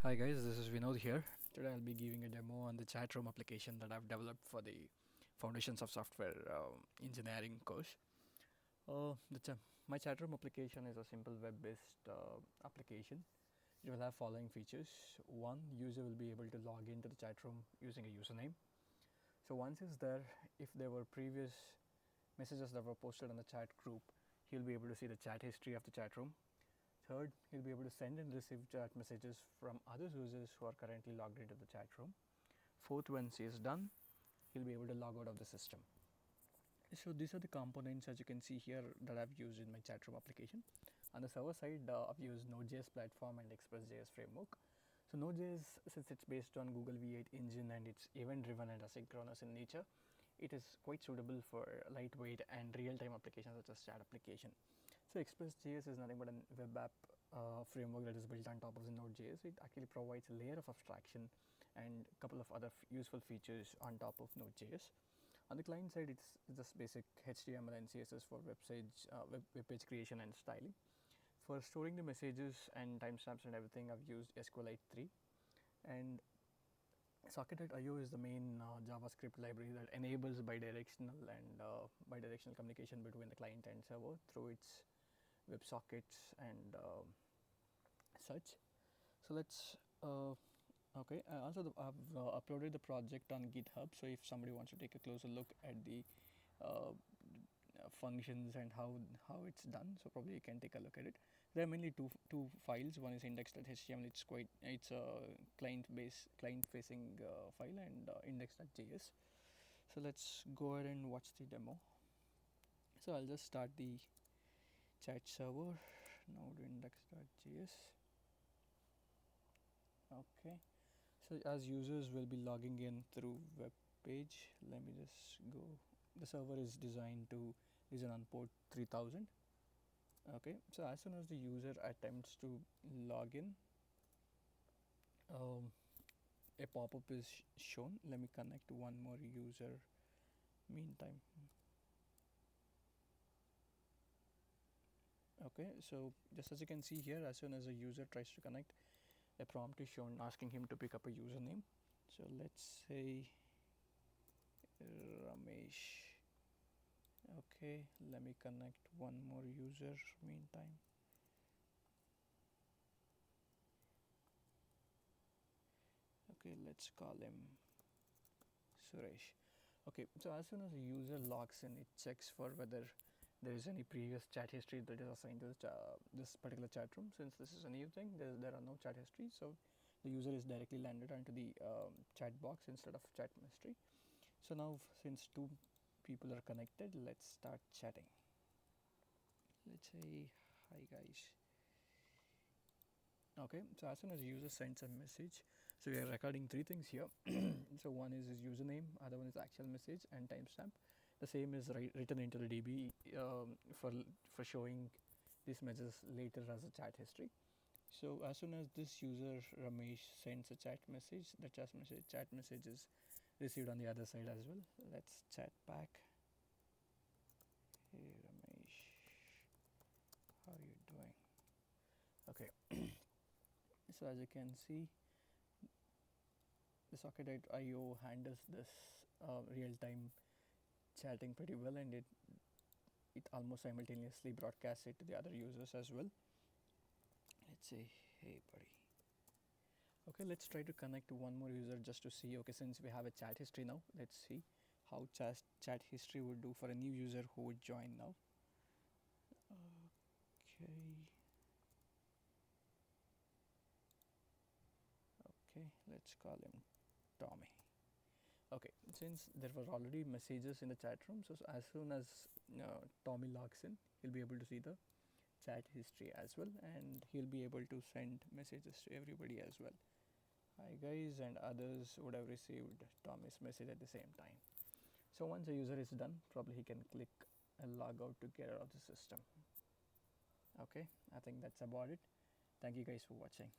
Hi guys, this is Vinod here. Today I'll be giving a demo on the chat room application that I've developed for the Foundations of Software Engineering course. My chat room application is a simple web-based application. It will have following features. One, user will be able to log into the chat room using a username. So once it's there, if there were previous messages that were posted on the chat group, he'll be able to see the chat history of the chat room. Third, he'll be able to send and receive chat messages from other users who are currently logged into the chat room. Fourth, once he is done, he'll be able to log out of the system. So these are the components, as you can see here, that I've used in my chat room application. On the server side, I've used Node.js platform and Express.js framework. So Node.js, since it's based on Google V8 engine and it's event-driven and asynchronous in nature, it is quite suitable for lightweight and real-time applications such as chat application. So Express.js is nothing but a web app framework that is built on top of the Node.js. It actually provides a layer of abstraction and a couple of other useful features on top of Node.js. On the client side, it's just basic HTML and CSS for web page creation and styling. For storing the messages and timestamps and everything, I've used SQLite 3. And Socket.io is the main JavaScript library that enables bidirectional communication between the client and server through its WebSockets and such. So let's okay. I've uploaded the project on GitHub. So if somebody wants to take a closer look at the uh, functions and how it's done, so probably you can take a look at it. There are mainly two files. One is index.html. It's a client facing file, and index.js. So let's go ahead and watch the demo. So I'll just start the chat server. Node index.js. Okay. So as users will be logging in through web page, let me just go. The server is designed to listen on port 3000. Okay. So as soon as the user attempts to log in, um, a pop-up is shown. Let me connect one more user meantime. Okay. So just as you can see here, as soon as a user tries to connect, a prompt is shown asking him to pick up a username. So let's say Ramesh. Okay, let me connect one more user meantime. Okay, let's call him Suresh. Okay, so as soon as a user logs in, it checks for whether there is any previous chat history that is assigned to this particular chat room. Since this is a new thing, there are no chat history, so the user is directly landed onto the chat box instead of chat history. So now, since two people are connected, let's start chatting. Let's say, hi guys. Okay, so as soon as the user sends a message, so we are recording three things here. So one is his username, other one is actual message and timestamp. The same is written into the DB for showing these messages later as a chat history. So as soon as this user Ramesh sends a chat message, the chat message is received on the other side as well. Let's chat back. Hey Ramesh, how are you doing? Okay. So as you can see, the Socket.io handles this real-time chatting pretty well, and it almost simultaneously broadcasts it to the other users as well. Let's say, hey buddy. Okay, let's try to connect to one more user just to see. Okay, since we have a chat history now, let's see how chat history would do for a new user who would join now. Okay. Okay, let's call him Tommy. Okay, since there were already messages in the chat room, so as soon as Tommy logs in, he'll be able to see the chat history as well, and he'll be able to send messages to everybody as well. Hi guys, and others would have received Tommy's message at the same time. So once a user is done, probably he can click and log out to get out of the system. Okay, I think that's about it. Thank you guys for watching.